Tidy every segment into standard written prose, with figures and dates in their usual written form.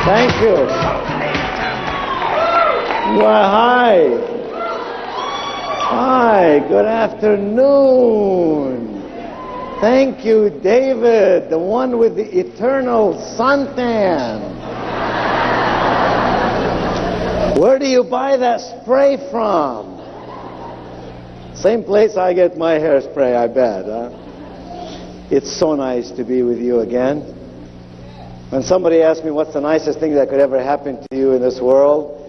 Thank you. Well, hi. Hi, good afternoon. Thank you, David, the one with the eternal suntan. Where do you buy that spray from? Same place I get my hairspray, I bet, huh? It's so nice to be with you again. When somebody asks me what's the nicest thing that could ever happen to you in this world,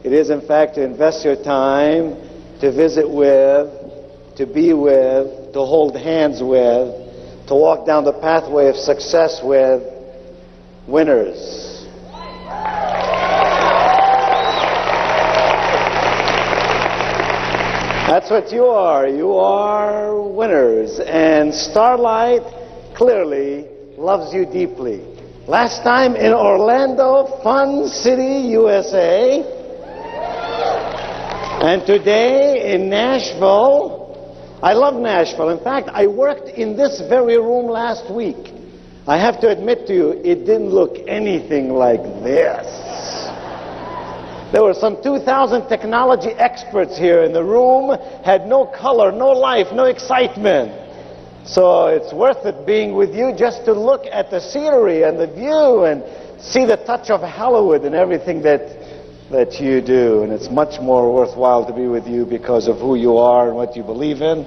it is in fact to invest your time, to visit with, to be with, to hold hands with, to walk down the pathway of success with winners. That's what you are. You are winners. And Starlight clearly loves you deeply. Last time in Orlando, Fun City, USA. And today in Nashville. I love Nashville. In fact, I worked in this very room last week. I have to admit to you, it didn't look anything like this. There were some 2,000 technology experts here in the room, had no color, no life, no excitement. So it's worth it being with you just to look at the scenery and the view and see the touch of Hollywood and everything that you do. And it's much more worthwhile to be with you because of who you are and what you believe in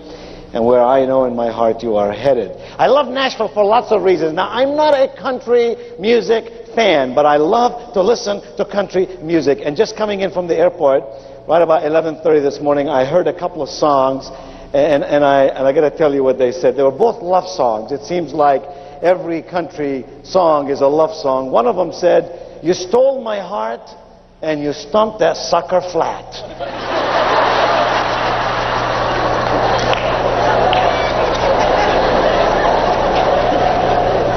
and where I know in my heart you are headed. I love Nashville for lots of reasons. Now, I'm not a country music fan, but I love to listen to country music. And just coming in from the airport, right about 11:30 this morning, I heard a couple of songs, and I got to tell you what they said. They were both love songs. It seems like every country song is a love song. One of them said, "You stole my heart, and you stumped that sucker flat."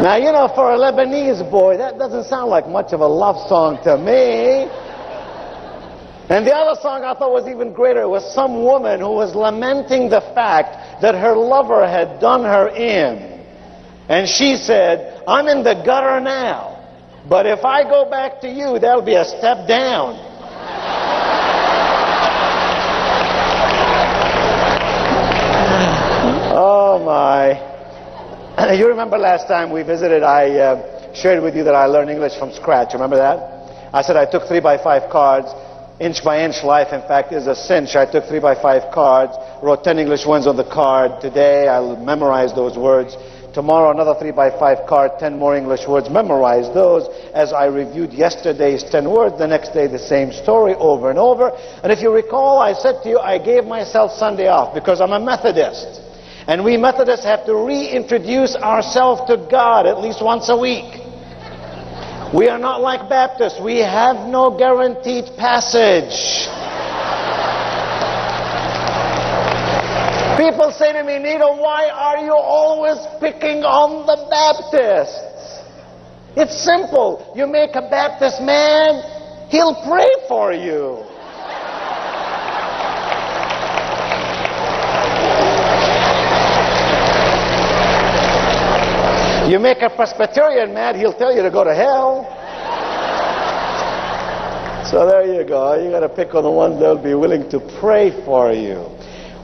Now, you know, for a Lebanese boy, that doesn't sound like much of a love song to me. And the other song I thought was even greater. It was some woman who was lamenting the fact that her lover had done her in. And she said, "I'm in the gutter now, but if I go back to you, that'll be a step down." Oh, my. You remember last time we visited, I shared with you that I learned English from scratch. Remember that? I said I took 3x5 cards. Inch by inch life, in fact, is a cinch. I took 3x5 cards, wrote 10 English words on the card. Today, I'll memorize those words. Tomorrow, another 3x5 card, 10 more English words. Memorize those as I reviewed yesterday's 10 words. The next day, the same story over and over. And if you recall, I said to you, I gave myself Sunday off because I'm a Methodist. And we Methodists have to reintroduce ourselves to God at least once a week. We are not like Baptists. We have no guaranteed passage. People say to me, "Nido, why are you always picking on the Baptists?" It's simple. You make a Baptist mad, he'll pray for you. You make a Presbyterian mad, he'll tell you to go to hell. So there you go. You got to pick on the ones that'll be willing to pray for you.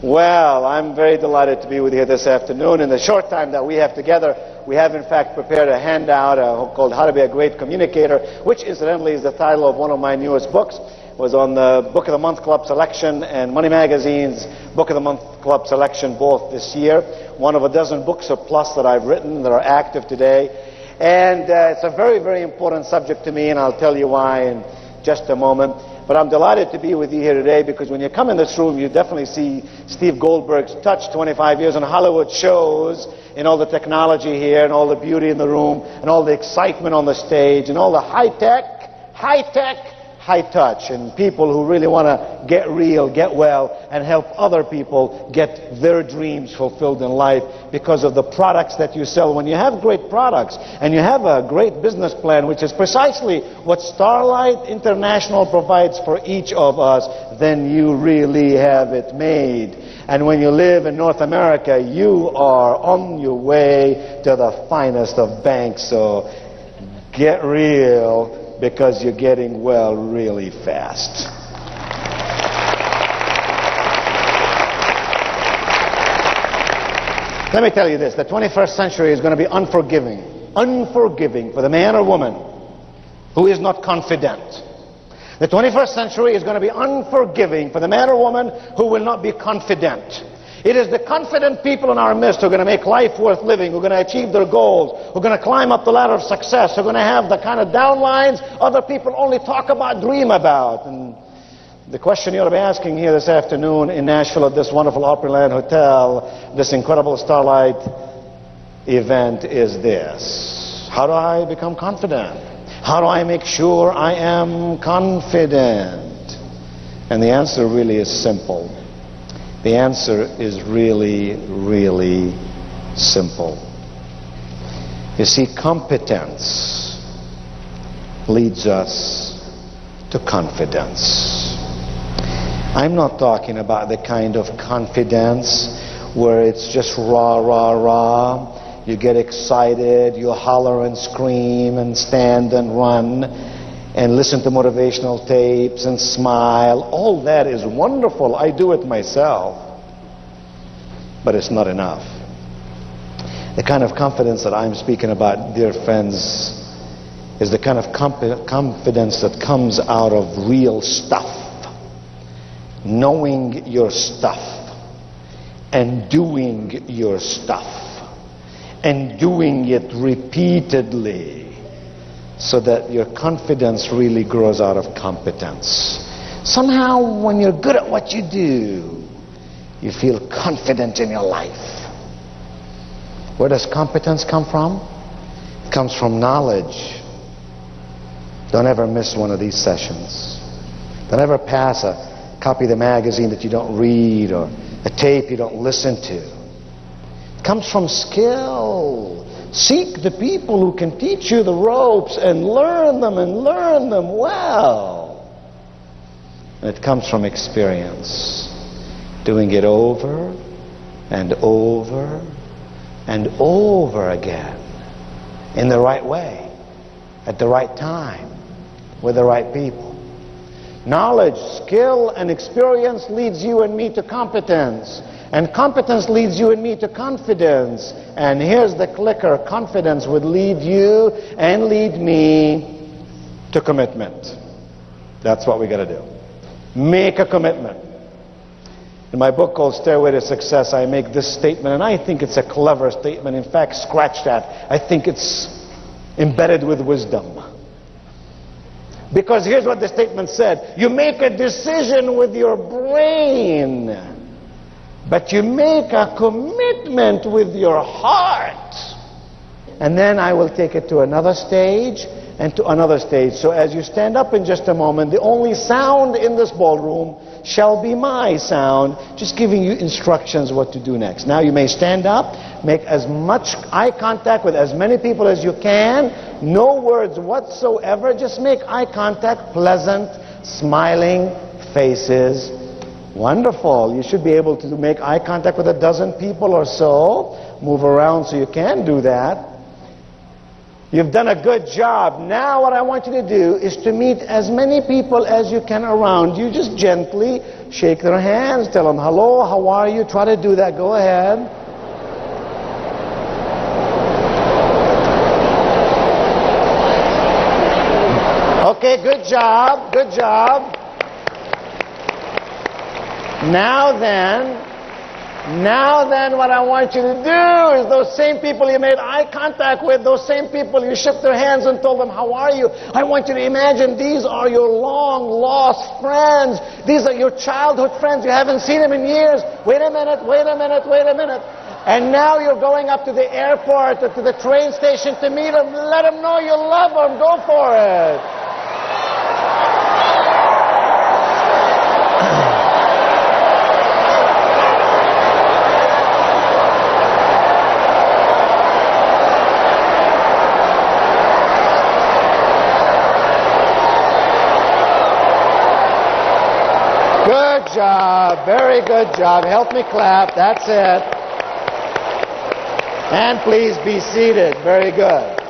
Well, I'm very delighted to be with you this afternoon. In the short time that we have together, we have in fact prepared a handout called How to Be a Great Communicator, which incidentally is the title of one of my newest books. It was on the Book of the Month Club selection and Money Magazine's Book of the Month Club selection both this year. One of a dozen books or plus that I've written that are active today. And it's a very, very important subject to me, and I'll tell you why in just a moment. But I'm delighted to be with you here today because when you come in this room, you definitely see Steve Goldberg's touch. 25 years on Hollywood shows, and all the technology here, and all the beauty in the room, and all the excitement on the stage, and all the high-tech, high touch, and people who really want to get real, get well, and help other people get their dreams fulfilled in life because of the products that you sell. When you have great products and you have a great business plan, which is precisely what Starlight International provides for each of us, then you really have it made. And when you live in North America, you are on your way to the finest of banks. So get real, because you're getting well really fast. Let me tell you this, the 21st century is going to be unforgiving for the man or woman who is not confident. The 21st century is going to be unforgiving for the man or woman who will not be confident. It is the confident people in our midst who are going to make life worth living, who are going to achieve their goals, who are going to climb up the ladder of success, who are going to have the kind of downlines other people only talk about, dream about. And the question you ought to be asking here this afternoon in Nashville at this wonderful Opryland Hotel, this incredible Starlight event is this: how do I become confident? How do I make sure I am confident? And the answer really is simple. The answer is really, really simple. You see, competence leads us to confidence. I'm not talking about the kind of confidence where it's just rah, rah, rah. You get excited, you holler and scream and stand and run and listen to motivational tapes and smile. All that is wonderful. I do it myself. But it's not enough. The kind of confidence that I'm speaking about, dear friends, is the kind of confidence that comes out of real stuff. Knowing your stuff and doing your stuff and doing it repeatedly so that your confidence really grows out of competence. Somehow when you're good at what you do, you feel confident in your life. Where does competence come from? It comes from knowledge. Don't ever miss one of these sessions. Don't ever pass a copy of the magazine that you don't read or a tape you don't listen to. It comes from skill. Seek the people who can teach you the ropes and learn them well. And it comes from experience. Doing it over and over and over again in the right way, at the right time, with the right people. Knowledge, skill, and experience leads you and me to competence. And competence leads you and me to confidence. And here's the clicker: confidence would lead you and lead me to commitment. That's what we got to do. Make a commitment. In my book called Stairway to Success, I make this statement, and I think it's a clever statement. In fact, scratch that. I think it's embedded with wisdom. Because here's what the statement said: you make a decision with your brain, but you make a commitment with your heart. And then I will take it to another stage and to another stage. So as you stand up in just a moment, the only sound in this ballroom shall be my sound, just giving you instructions what to do next. Now you may stand up, make as much eye contact with as many people as you can, no words whatsoever, just make eye contact, pleasant, smiling faces. Wonderful. You should be able to make eye contact with a dozen people or so. Move around so you can do that. You've done a good job. Now what I want you to do is to meet as many people as you can around you. Just gently shake their hands, tell them hello, how are you? Try to do that. Go ahead. Okay, good job, good job. Now then, what I want you to do is those same people you made eye contact with, those same people you shook their hands and told them, how are you? I want you to imagine these are your long lost friends. These are your childhood friends. You haven't seen them in years. Wait a minute. And now you're going up to the airport or to the train station to meet them. Let them know you love them. Go for it. Good job, very good job. Help me clap, that's it. And please be seated, very good.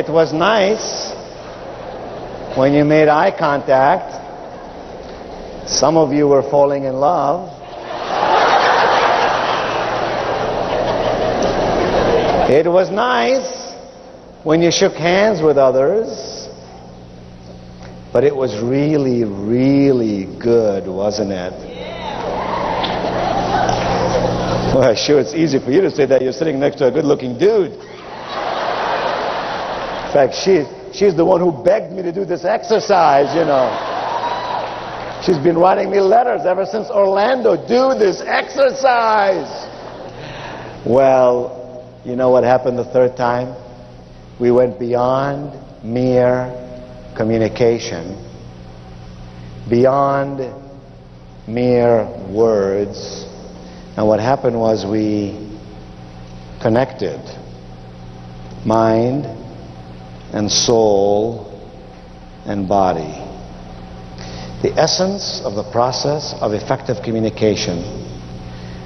It was nice when you made eye contact. Some of you were falling in love. It was nice when you shook hands with others. But it was really, really good, wasn't it? Well, sure, it's easy for you to say that. You're sitting next to a good-looking dude. In fact, she's the one who begged me to do this exercise, you know. She's been writing me letters ever since Orlando. Do this exercise. Well, you know what happened the third time? We went beyond mere communication, beyond mere words. And what happened was we connected mind and soul and body. The essence of the process of effective communication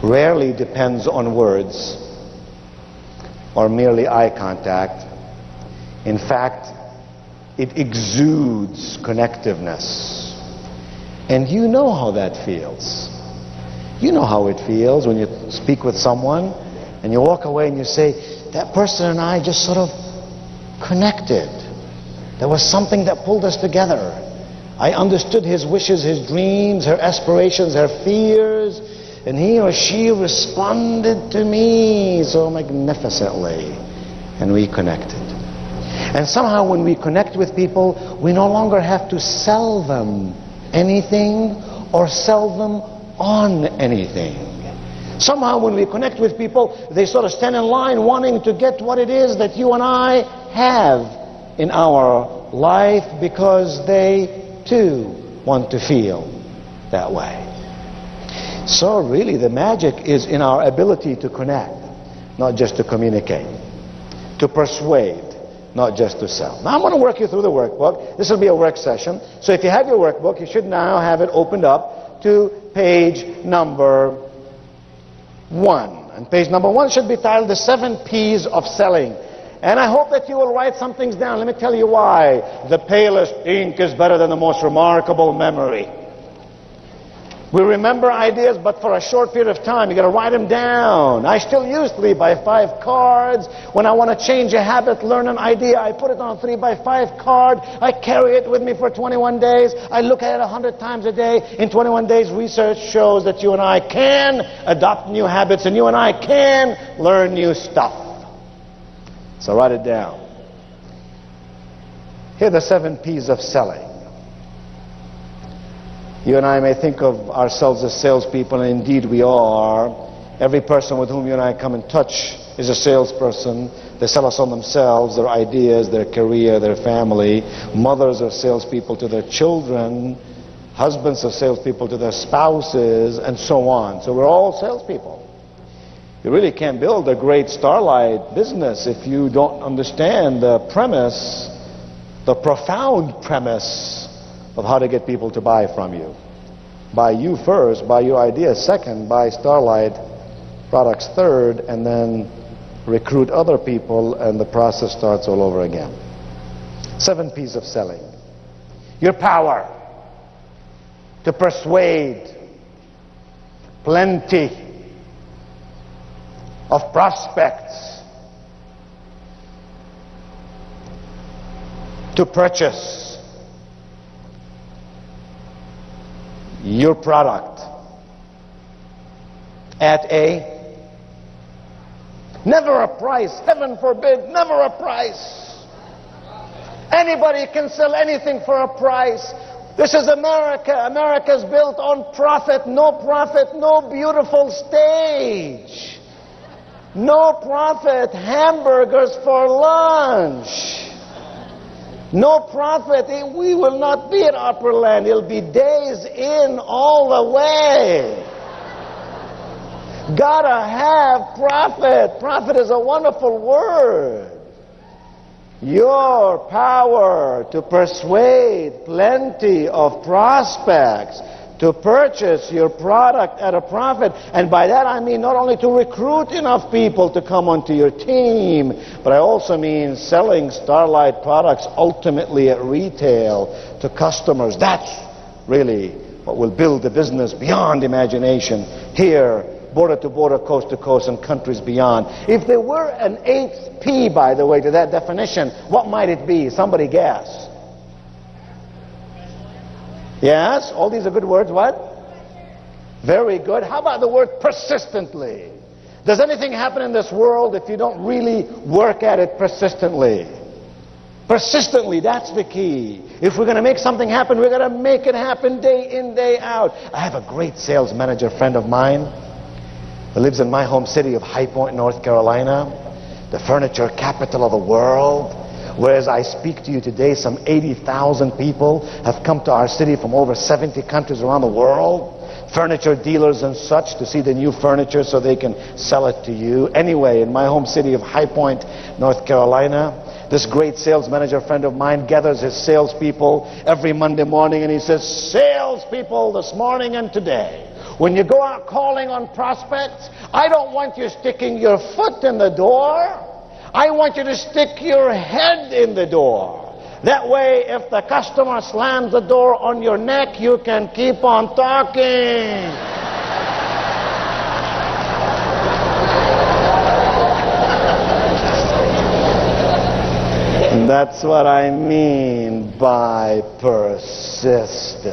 rarely depends on words or merely eye contact. In fact, it exudes connectiveness. And you know how that feels. You know how it feels when you speak with someone and you walk away and you say, that person and I just sort of connected. There was something that pulled us together. I understood his wishes, his dreams, her aspirations, her fears, and he or she responded to me so magnificently, and we connected. And somehow when we connect with people, we no longer have to sell them anything or sell them on anything. Somehow when we connect with people, they sort of stand in line wanting to get what it is that you and I have in our life, because they too want to feel that way. So really the magic is in our ability to connect, not just to communicate, to persuade, not just to sell. Now I'm going to work you through the workbook. This will be a work session. So if you have your workbook, you should now have it opened up to page number 1. And page number 1 should be titled The 7 P's of Selling. And I hope that you will write some things down. Let me tell you why. The palest ink is better than the most remarkable memory. We remember ideas, but for a short period of time. You got to write them down. I still use 3x5 cards. When I want to change a habit, learn an idea, I put it on a 3x5 card. I carry it with me for 21 days. I look at it 100 times a day. In 21 days, research shows that you and I can adopt new habits, and you and I can learn new stuff. So write it down. Here are the 7 P's of selling. You and I may think of ourselves as salespeople, and indeed we are. Every person with whom you and I come in touch is a salesperson. They sell us on themselves, their ideas, their career, their family. Mothers are salespeople to their children. Husbands are salespeople to their spouses, and so on. So we're all salespeople. You really can't build a great starlight business if you don't understand the premise, the profound premise of how to get people to buy from you. Buy you first, buy your ideas second, buy Starlight products third, and then recruit other people, and the process starts all over again. 7 P's of selling. Your power to persuade plenty of prospects to purchase your product at never a price, heaven forbid, never a price. Anybody can sell anything for a price. This is America. America's built on profit, no beautiful stage. No profit, hamburgers for lunch. No profit, we will not be at Upper Land. It'll be days in all the way. Gotta have profit. Profit is a wonderful word. Your power to persuade plenty of prospects to purchase your product at a profit. And by that I mean not only to recruit enough people to come onto your team, but I also mean selling Starlight products ultimately at retail to customers. That's really what will build the business beyond imagination here, border to border, coast to coast, and countries beyond. If there were an eighth P, by the way, to that definition, what might it be? Somebody guess. Yes, all these are good words. What? Very good. How about the word persistently? Does anything happen in this world if you don't really work at it persistently? Persistently, that's the key. If we're going to make something happen, we're going to make it happen day in, day out. I have a great sales manager friend of mine who lives in my home city of High Point, North Carolina, the furniture capital of the world. Whereas I speak to you today, some 80,000 people have come to our city from over 70 countries around the world. Furniture dealers and such, to see the new furniture so they can sell it to you. Anyway, in my home city of High Point, North Carolina, this great sales manager friend of mine gathers his salespeople every Monday morning and he says, salespeople, this morning and today, when you go out calling on prospects, I don't want you sticking your foot in the door. I want you to stick your head in the door. That way, if the customer slams the door on your neck, you can keep on talking. And that's what I mean by persistence.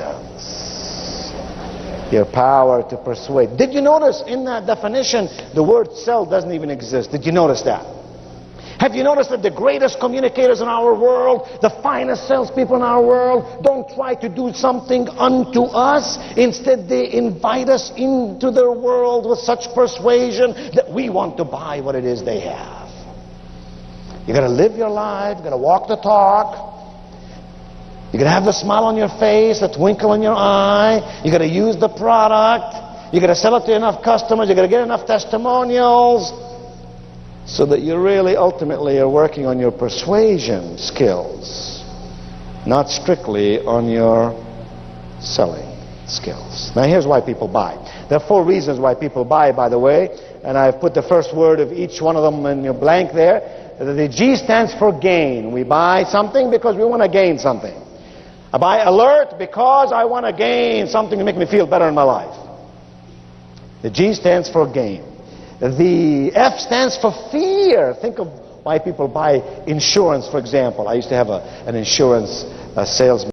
Your power to persuade. Did you notice in that definition, the word sell doesn't even exist? Did you notice that? Have you noticed that the greatest communicators in our world, the finest salespeople in our world, don't try to do something unto us? Instead, they invite us into their world with such persuasion that we want to buy what it is they have. You've got to live your life, you've got to walk the talk. You've got to have the smile on your face, the twinkle in your eye. You've got to use the product. You've got to sell it to enough customers. You've got to get enough testimonials, so that you really ultimately are working on your persuasion skills, not strictly on your selling skills. Now here's why people buy. There are 4 reasons why people buy, by the way, and I've put the first word of each one of them in your blank there. The G stands for gain. We buy something because we want to gain something. I buy alert because I want to gain something to make me feel better in my life. The G stands for gain. The F stands for fear. Think of why people buy insurance, for example. I used to have an insurance salesman.